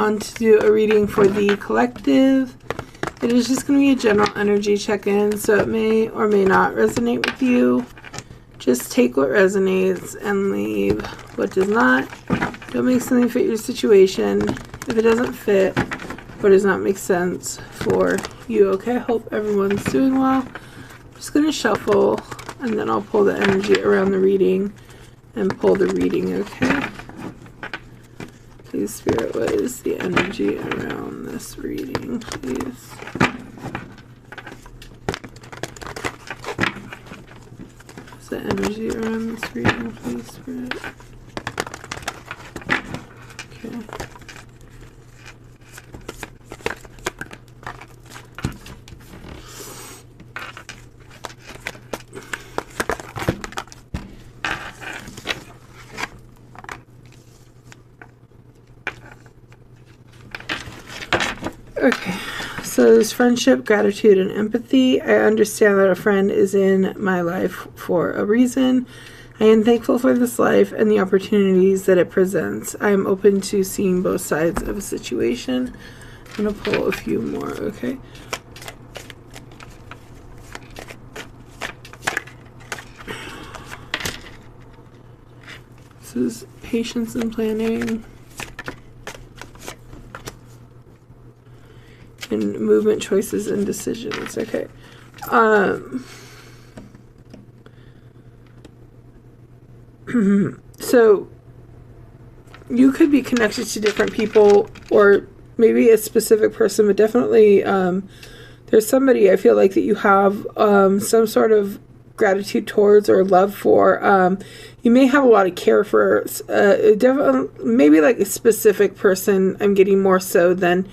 on to do a reading for the collective. It is just going to be a general energy check-in, so it may or may not resonate with you. Just take what resonates and leave what does not. Don't make something fit your situation if it doesn't fit or does not make sense for you, okay? I hope everyone's doing well. I'm just going to shuffle, and then I'll pull the energy around the reading and pull the reading, okay? Please, Spirit, what is the energy around this reading, please? What's the energy around this reading, please, Spirit? Okay. Okay, so there's friendship, gratitude, and empathy. I understand that a friend is in my life for a reason. I am thankful for this life and the opportunities that it presents. I am open to seeing both sides of a situation. I'm going to pull a few more, okay? This is patience and planning. And movement, choices, and decisions. Okay. So you could be connected to different people, or maybe a specific person, but definitely there's somebody I feel like that you have some sort of gratitude towards or love for. You may have a lot of care for maybe like a specific person. I'm getting more so than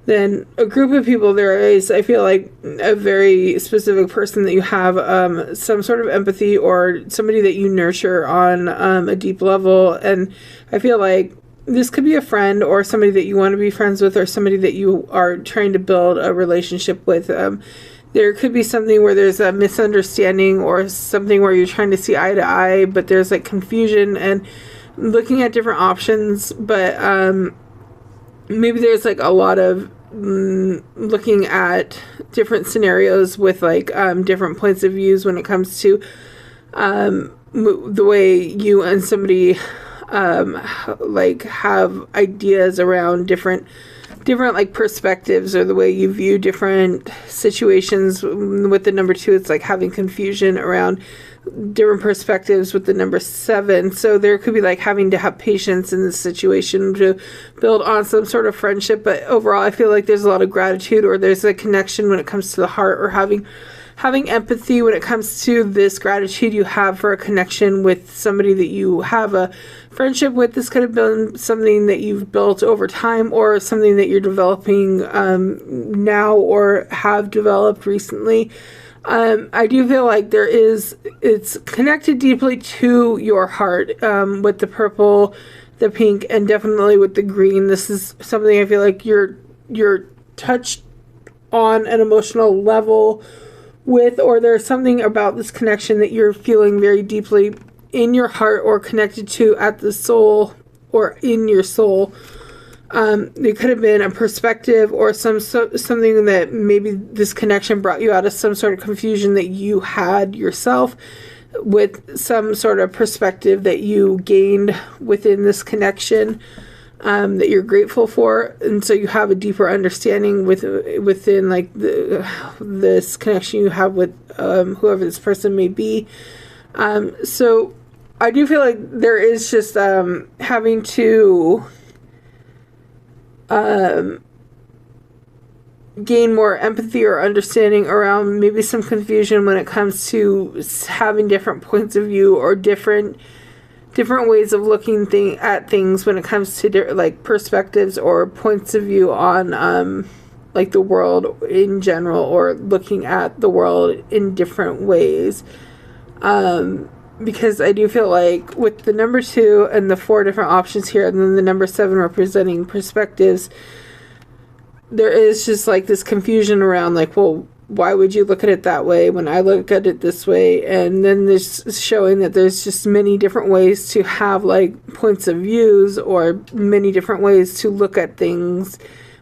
a group of people. There is, I feel like, a very specific person that you have some sort of empathy, or somebody that you nurture on a deep level. And I feel like this could be a friend, or somebody that you want to be friends with, or somebody that you are trying to build a relationship with. There could be something where there's a misunderstanding, or something where you're trying to see eye to eye, but there's like confusion and looking at different options. But maybe there's like a lot of looking at different scenarios with like different points of views when it comes to the way you and somebody like have ideas around different like perspectives, or the way you view different situations. With the number 2, it's like having confusion around different perspectives with the number 7. So there could be like having to have patience in this situation to build on some sort of friendship. But overall, I feel like there's a lot of gratitude, or there's a connection when it comes to the heart, or having empathy when it comes to this gratitude you have for a connection with somebody that you have a friendship with. This could have been something that you've built over time, or something that you're developing now, or have developed recently. I do feel like it's connected deeply to your heart, with the purple, the pink, and definitely with the green. This is something I feel like you're touched on an emotional level with, or there's something about this connection that you're feeling very deeply in your heart, or connected to at the soul, or in your soul. It could have been a perspective, or something that maybe this connection brought you out of some sort of confusion that you had yourself, with some sort of perspective that you gained within this connection, that you're grateful for. And so you have a deeper understanding within like this connection you have with whoever this person may be. So I do feel like there is just having to gain more empathy or understanding around maybe some confusion when it comes to having different points of view, or different ways of looking at things when it comes to like perspectives or points of view on like the world in general, or looking at the world in different ways. Because I do feel like with the number 2 and the 4 different options here, and then the number 7 representing perspectives, there is just like this confusion around like, well, why would you look at it that way when I look at it this way? And then there's showing that there's just many different ways to have like points of views, or many different ways to look at things,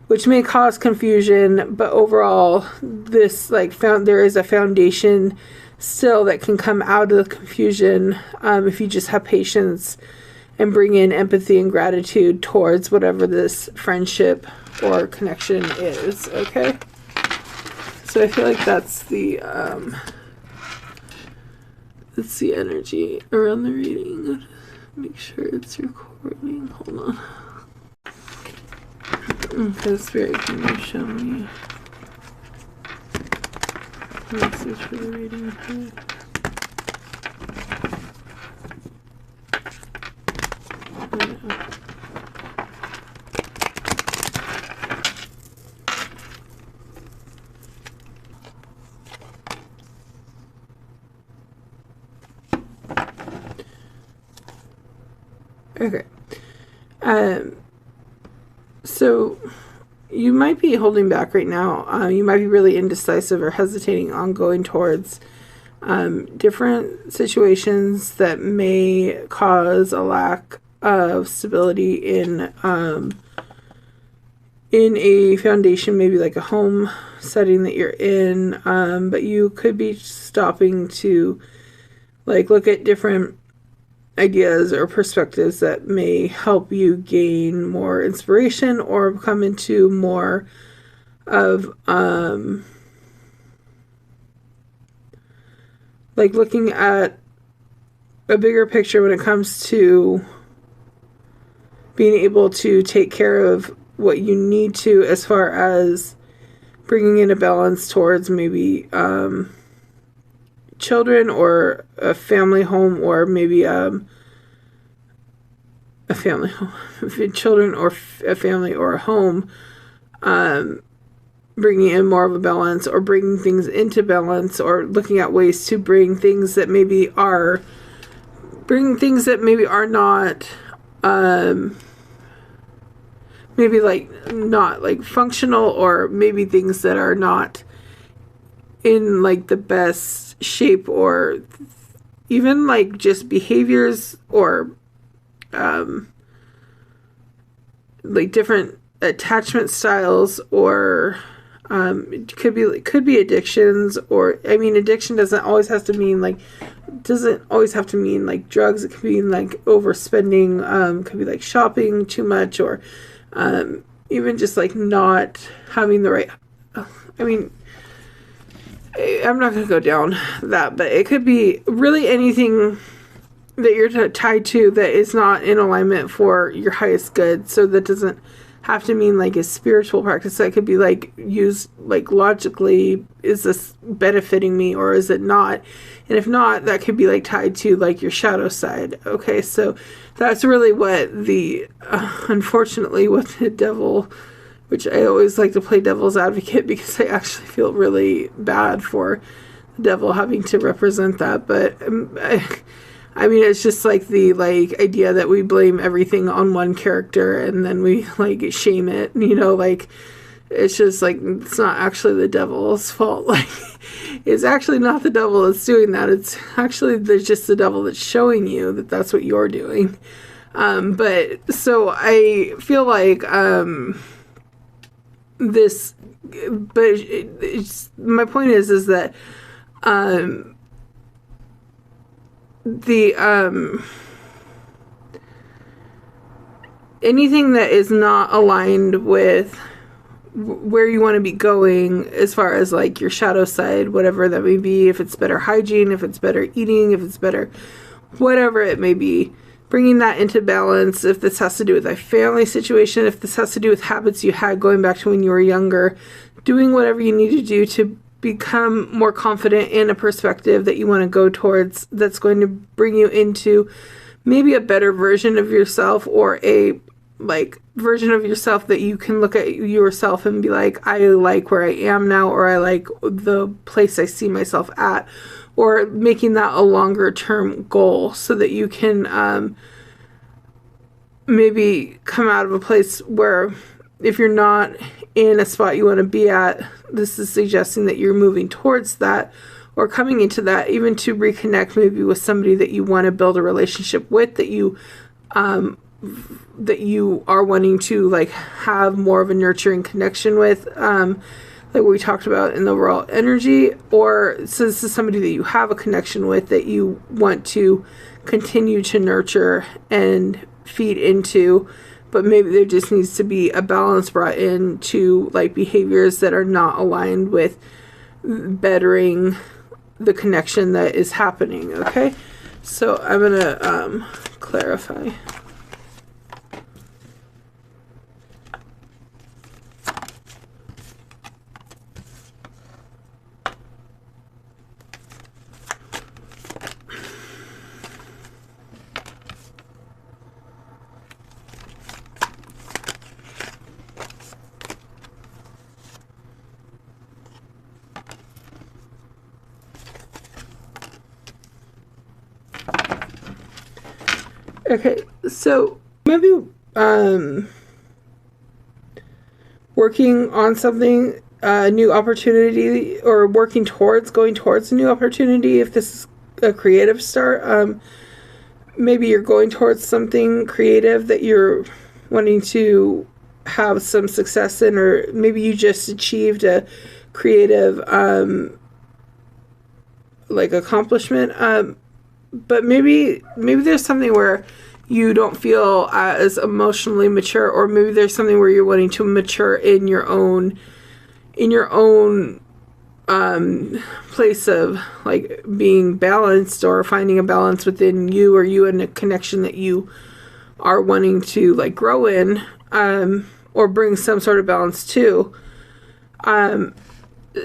which may cause confusion. But overall, this like there is a foundation still that can come out of the confusion, if you just have patience and bring in empathy and gratitude towards whatever this friendship or connection is. Okay, so I feel like that's the energy around the reading. Make sure it's recording. Hold on. Okay, Spirit, can you show me message for the reading? Okay. So you might be holding back right now. You might be really indecisive or hesitating on going towards different situations that may cause a lack of stability in a foundation, maybe like a home setting that you're in. But you could be stopping to like look at different ideas or perspectives that may help you gain more inspiration or come into more of like looking at a bigger picture when it comes to being able to take care of what you need to, as far as bringing in a balance towards maybe children or a family home, or maybe a family home, children or a family or a home, bringing in more of a balance, or bringing things into balance, or looking at ways to bring things that maybe are not maybe like not like functional, or maybe things that are not in like the best shape, or even like just behaviors, or like different attachment styles, or it could be addictions, or I mean, addiction doesn't always have to mean like drugs. It could be like overspending, could be like shopping too much, or even just like not having the right, I mean, I'm not going to go down that, but it could be really anything that you're tied to that is not in alignment for your highest good. So that doesn't have to mean like a spiritual practice. That could be like used like logically, is this benefiting me or is it not? And if not, that could be like tied to like your shadow side. Okay, so that's really what the unfortunately what the devil, which I always like to play devil's advocate because I actually feel really bad for the devil having to represent that. But I mean, it's just like the like idea that we blame everything on one character and then we like shame it, you know, like it's just like, it's not actually the devil's fault. Like, it's actually not the devil that's doing that. It's actually there's just the devil that's showing you that that's what you're doing. But so I feel like my point is that anything that is not aligned with where you want to be going as far as like your shadow side, whatever that may be, if it's better hygiene, if it's better eating, if it's better whatever it may be, bringing that into balance. If this has to do with a family situation, if this has to do with habits you had going back to when you were younger, doing whatever you need to do to become more confident in a perspective that you want to go towards, that's going to bring you into maybe a better version of yourself, or a like version of yourself that you can look at yourself and be like, I like where I am now, or I like the place I see myself at, or making that a longer term goal so that you can maybe come out of a place where if you're not in a spot you want to be at, this is suggesting that you're moving towards that or coming into that, even to reconnect maybe with somebody that you want to build a relationship with, that you are wanting to like have more of a nurturing connection with, like we talked about in the overall energy. Or so this is somebody that you have a connection with that you want to continue to nurture and feed into, but maybe there just needs to be a balance brought in to like behaviors that are not aligned with bettering the connection that is happening. Okay, so I'm gonna clarify. Okay, so maybe working on something, a new opportunity, or going towards a new opportunity. If this is a creative start, maybe you're going towards something creative that you're wanting to have some success in, or maybe you just achieved a creative like accomplishment. But maybe there's something where you don't feel as emotionally mature, or maybe there's something where you're wanting to mature in your own place of like being balanced, or finding a balance within you, or you and a connection that you are wanting to like grow in, or bring some sort of balance to.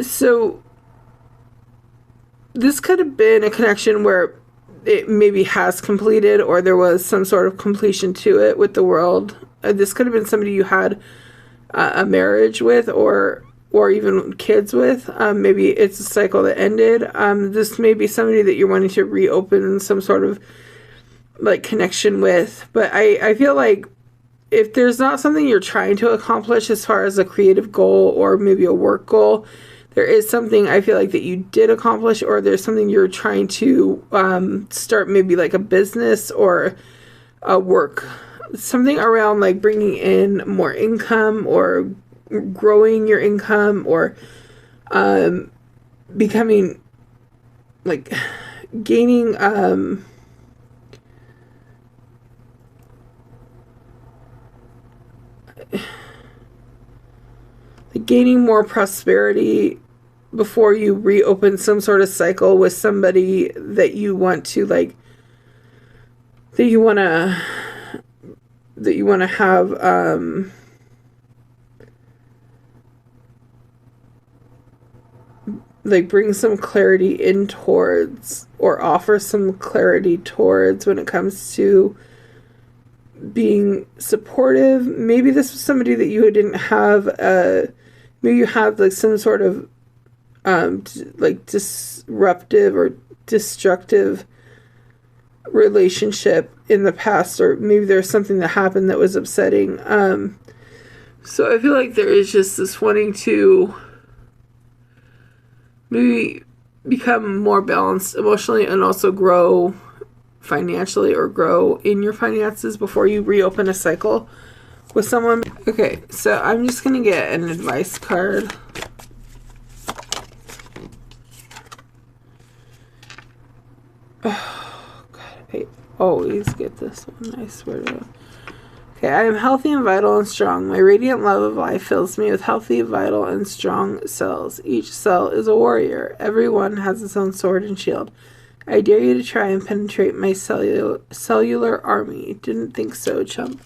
So this could have been a connection where it maybe has completed, or there was some sort of completion to it with the world. This could have been somebody you had a marriage with, or even kids with. Maybe it's a cycle that ended. This may be somebody that you're wanting to reopen some sort of like connection with. But I feel like if there's not something you're trying to accomplish as far as a creative goal or maybe a work goal, there is something I feel like that you did accomplish, or there's something you're trying to start, maybe like a business or a work, something around like bringing in more income, or growing your income, or becoming like gaining gaining more prosperity before you reopen some sort of cycle with somebody that you want to like, that you want to have like bring some clarity in towards, or offer some clarity towards, when it comes to being supportive. Maybe this was somebody that you didn't have maybe you had like some sort of like disruptive or destructive relationship in the past, or maybe there's something that happened that was upsetting. So I feel like there is just this wanting to maybe become more balanced emotionally, and also grow financially, or grow in your finances before you reopen a cycle with someone. Okay, so I'm just gonna get an advice card. Oh God, I always get this one, I swear to God. Okay, I am healthy and vital and strong. My radiant love of life fills me with healthy, vital, and strong cells. Each cell is a warrior. Everyone has its own sword and shield. I dare you to try and penetrate my cellular army. Didn't think so, chump.